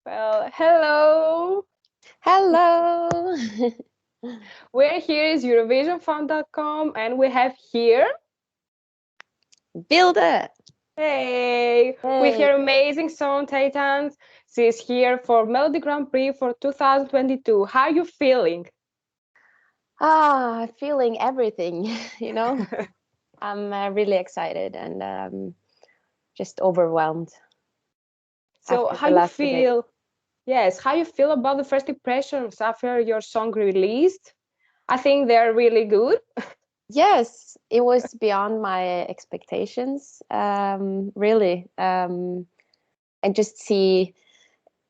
Well, hello. Hello, We're here is EurovisionFan.com and we have here, Vilde. hey, with Hey. her amazing song Titans. She's here for Melodi Grand Prix for 2022. How are you feeling? Feeling everything, you know. I'm really excited and just overwhelmed So, after how the you last 2 days. feel? Yes, how you feel about the first impressions after your song released? I think they're really good. Yes, it was beyond my expectations, really. And just see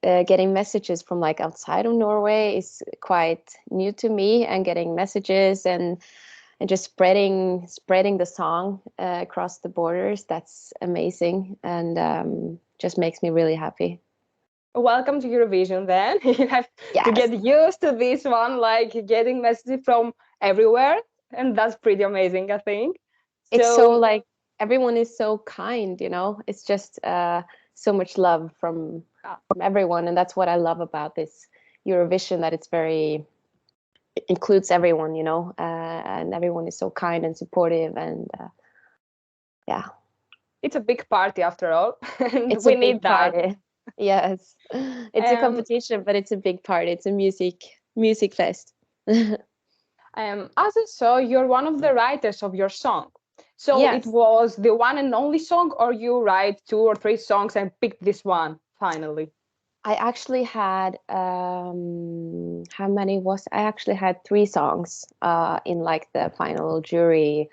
getting messages from like outside of Norway is quite new to me, and getting messages and just spreading the song across the borders. That's amazing, and just makes me really happy. Welcome to Eurovision then. You have to Yes, get used to this one, like getting messages from everywhere, and that's pretty amazing, I think. it's so So, like everyone is so kind, you know. It's just so much love from everyone, and that's what I love about this Eurovision, that it's very, it includes everyone, you know, and everyone is so kind and supportive, and yeah, it's a big party after all, and it's a we big need that. party. Yes, it's a Um, competition, but it's a big party. It's a music fest. as I saw, you're one of the writers of your song. So it Yes, was the one and only song, or you write two or three songs and pick this one finally? I actually had how many was I actually had three songs in like the final jury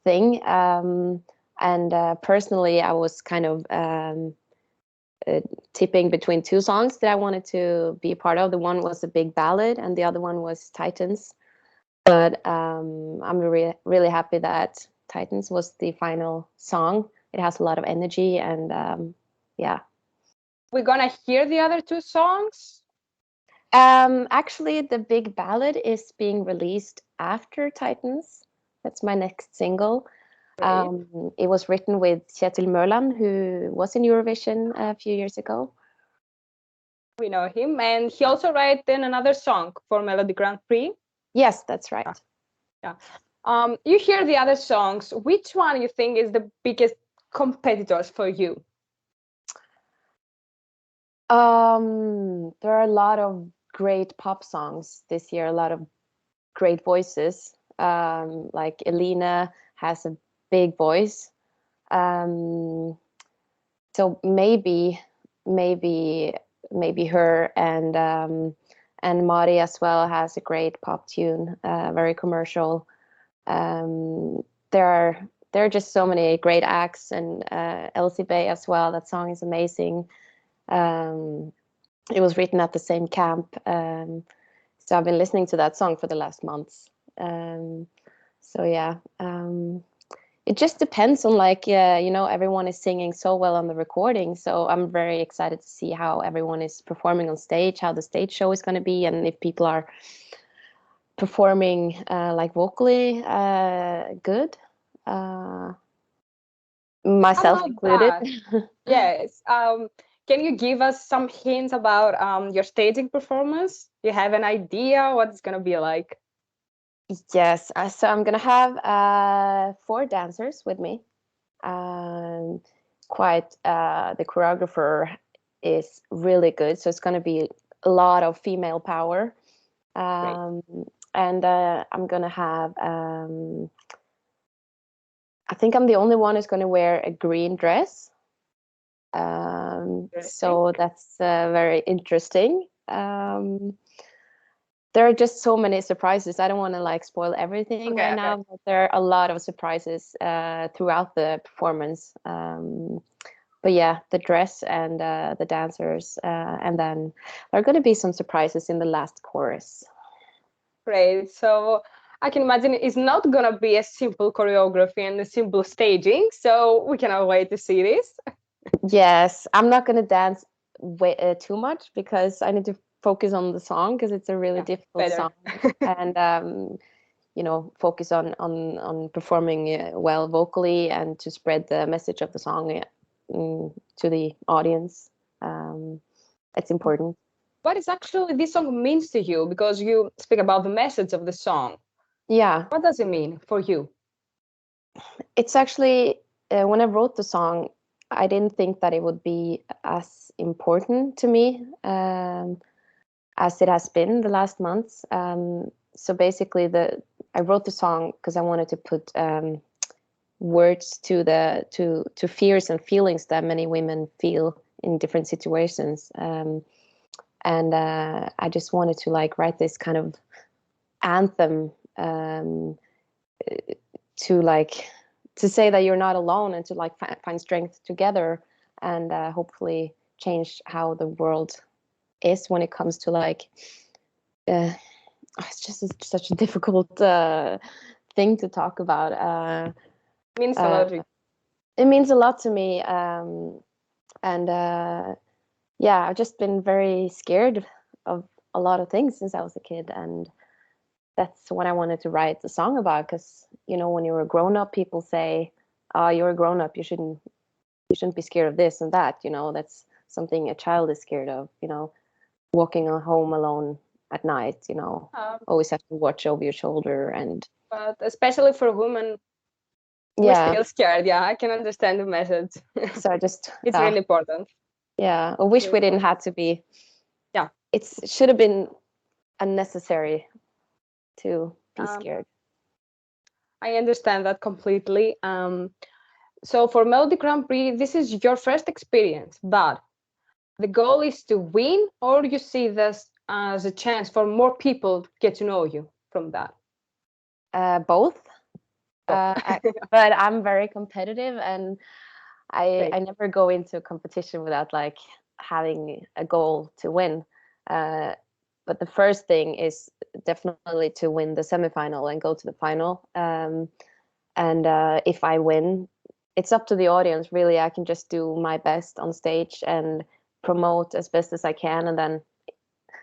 thing. And personally, I was kind of uh, tipping between two songs that I wanted to be a part of. The one was a big ballad, and the other one was Titans. But I'm really happy that Titans was the final song. It has a lot of energy, and yeah. We're gonna hear the other two songs. Actually, the big ballad is being released after Titans. That's my next single. Great. It was written with Kjetil Mørland, who was in Eurovision a few years ago. We know him, and he also wrote in another song for Melodi Grand Prix. Yes, that's Yeah. right. Yeah. You hear the other songs. Which one you think is the biggest competitors for you? There are a lot of great pop songs this year, a lot of great voices. Like Elena has a big voice. Um, so maybe maybe her, and Mari as well has a great pop tune, very commercial. There are just so many great acts, and Elsie Bay as well. That song is amazing. um, it was written at the same camp, so I've been listening to that song for the last months. um, so yeah, it just depends on, like, you know, everyone is singing so well on the recording, so I'm very excited to see how everyone is performing on stage, how the stage show is going to be, and if people are performing like vocally good, uh, myself About included. that, yes. Can you give us some hints about your staging performance? You have an idea what it's gonna be like? Yes, so I'm gonna have four dancers with me. um, Quite, the choreographer is really good, so it's going to be a lot of female power. Great. um, and I'm going to have, I think I'm the only one who's going to wear a green dress, Interesting. so that's very interesting. There are just so many surprises. I don't want to like spoil everything right Okay, okay. now, but there are a lot of surprises throughout the performance. But yeah, the dress and the dancers, and then there are going to be some surprises in the last chorus. Great. So I can imagine it's not gonna be a simple choreography and a simple staging. So we cannot wait to see this. Yes, I'm not going to dance too much because I need to focus on the song, because it's a really Yeah, difficult better. song, and you know, focus on performing well vocally, and to spread the message of the song to the audience. Um, it's important. What is actually this song means to you? Because you speak about the message of the song. Yeah, What does it mean for you? it's actually when I wrote the song, I didn't think that it would be as important to me as it has been the last months. So basically, I wrote the song because I wanted to put words to the to fears and feelings that many women feel in different situations. And I just wanted to like write this kind of anthem to like to say that you're not alone and to like find strength together and hopefully change how the world is when it comes to like it's just such a difficult thing to talk about. Means a lot. It means a lot to me, and yeah, I've just been very scared of a lot of things since I was a kid, and that's what I wanted to write the song about. Because you know, when you're a grown up, people say, "Oh, you're a grown up. You shouldn't be scared of this and that." You know, that's something a child is scared of. You know, walking home alone at night. You know, always have to watch over your shoulder, and But especially for women, we're yeah. still scared. Yeah, I can understand the message. So I just It's really important. yeah, I wish Really we didn't important. have to be. Yeah. It should have been unnecessary to be Um, scared. I understand that completely. So for Melodi Grand Prix, this is your first experience, but the goal is to win, or you see this as a chance for more people to get to know you from that? Both. Both. But I'm very competitive, and I Great. never go into a competition without like having a goal to win. Uh, but the first thing is definitely to win the semifinal and go to the final. And if I win, it's up to the audience. Really, I can just do my best on stage and promote as best as I can, and then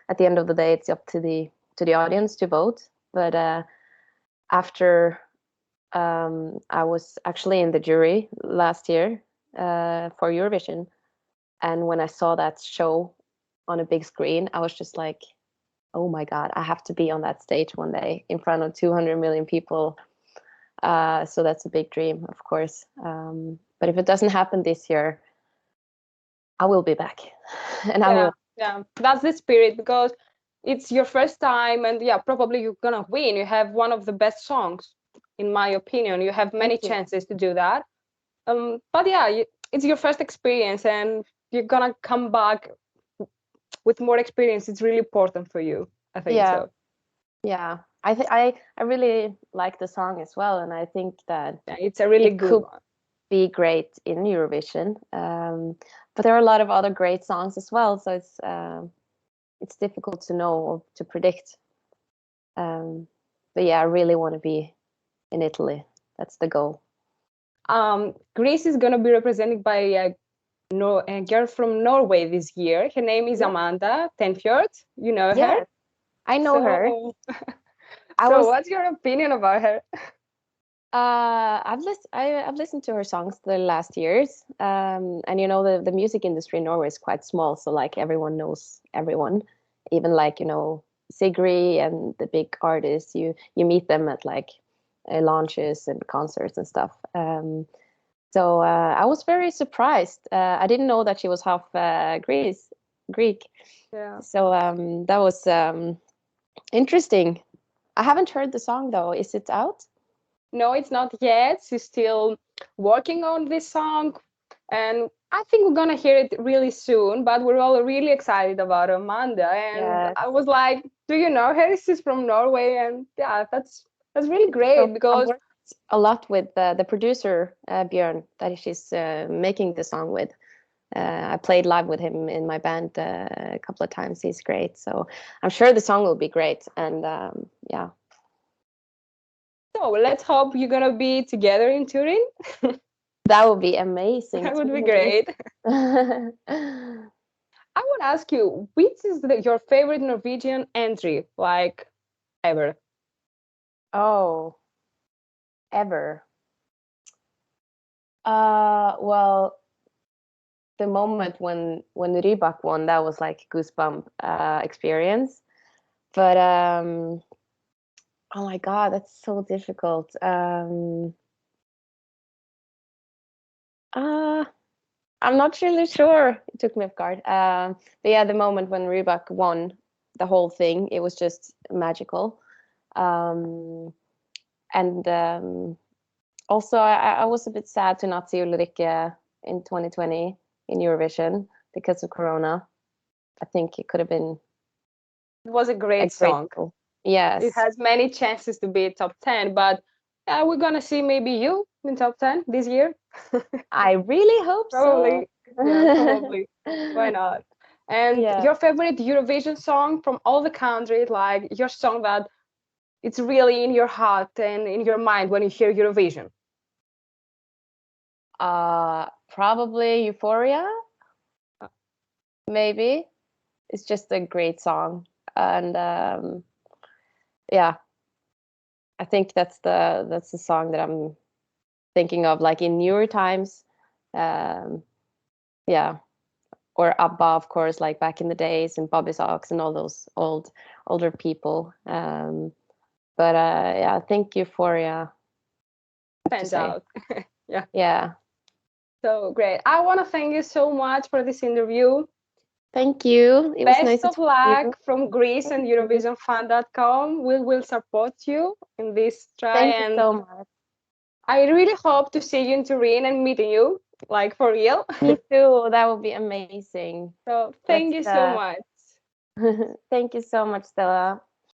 at the end of the day, it's up to the audience to vote. But after I was actually in the jury last year for Eurovision, and when I saw that show on a big screen, I was just like, "Oh my God, I have to be on that stage one day in front of 200 million people." So that's a big dream, of course. But if it doesn't happen this year, I will be back, and I will. Yeah, that's the spirit, because it's your first time, and yeah, probably you're gonna win. You have one of the best songs, in my opinion. You have many Thank you. chances to do that. But yeah, it's your first experience, and you're gonna come back with more experience. It's really important for you, I think Yeah, so. yeah. I really like the song as well, and I think that Yeah, it's a really it good could one. be great in Eurovision. But there are a lot of other great songs as well, so it's difficult to know or to predict. But yeah, I really want to be in Italy. That's the goal. Greece is gonna be represented by a girl from Norway this year. Her name is Yeah. Amanda Tenford. You know her. Yes, I know her. So, I so was what's your opinion about her? I've listened to her songs the last years, and you know the music industry in Norway is quite small, so like everyone knows everyone, even like you know Sigrid and the big artists. You meet them at like launches and concerts and stuff. So I was very surprised. I didn't know that she was half Greek. Yeah. So that was interesting. I haven't heard the song though. Is it out? No, it's not yet. She's still working on this song, and I think we're gonna hear it really soon. But we're all really excited about Amanda, and Yeah. I was like, "Do you know her? She's from Norway," and yeah, that's really So great I've because worked a lot with the producer Björn that she's making the song with. I played live with him in my band a couple of times. He's great, so I'm sure the song will be great. And yeah, so let's hope you're gonna be together in Turin. that would be amazing That to would be me. great. I want to ask you, which is your favorite Norwegian entry, like ever? Oh, ever. Well, the moment when Rybak won, that was like goosebump experience. But oh my God, that's so difficult. Uh, I'm not really sure. It took me off guard. But yeah, the moment when Rybak won the whole thing, it was just magical. Um, and also, I was a bit sad to not see Ulrike in 2020 in Eurovision because of Corona. I think it could have been It was a a great great song. goal. It Yes, has many chances to be top 10, but we're gonna see maybe you in top 10 this year. I really hope so. Probably. Yeah, probably. Why not? And Yeah. your favorite Eurovision song from all the countries, like your song that it's really in your heart and in your mind when you hear Eurovision. Probably Euphoria, Uh, maybe. It's just a great song. And yeah, I think that's the song that I'm thinking of, like in newer times. Um, yeah, or ABBA, of course, like back in the days, and Bobby Socks and all those older people. But yeah, I think Euphoria, I have to Stands say. out. Yeah. Yeah. So great. I want to thank you so much for this interview. Thank you. It was Best nice to of talk to luck you. from Greece and Thank you. EurovisionFan.com. We will support you in this try, Thank you and so much. I really hope to see you in Turin and meeting you, like for real. Me too. That would be amazing. So Let's thank you so much. thank you so much, Stella.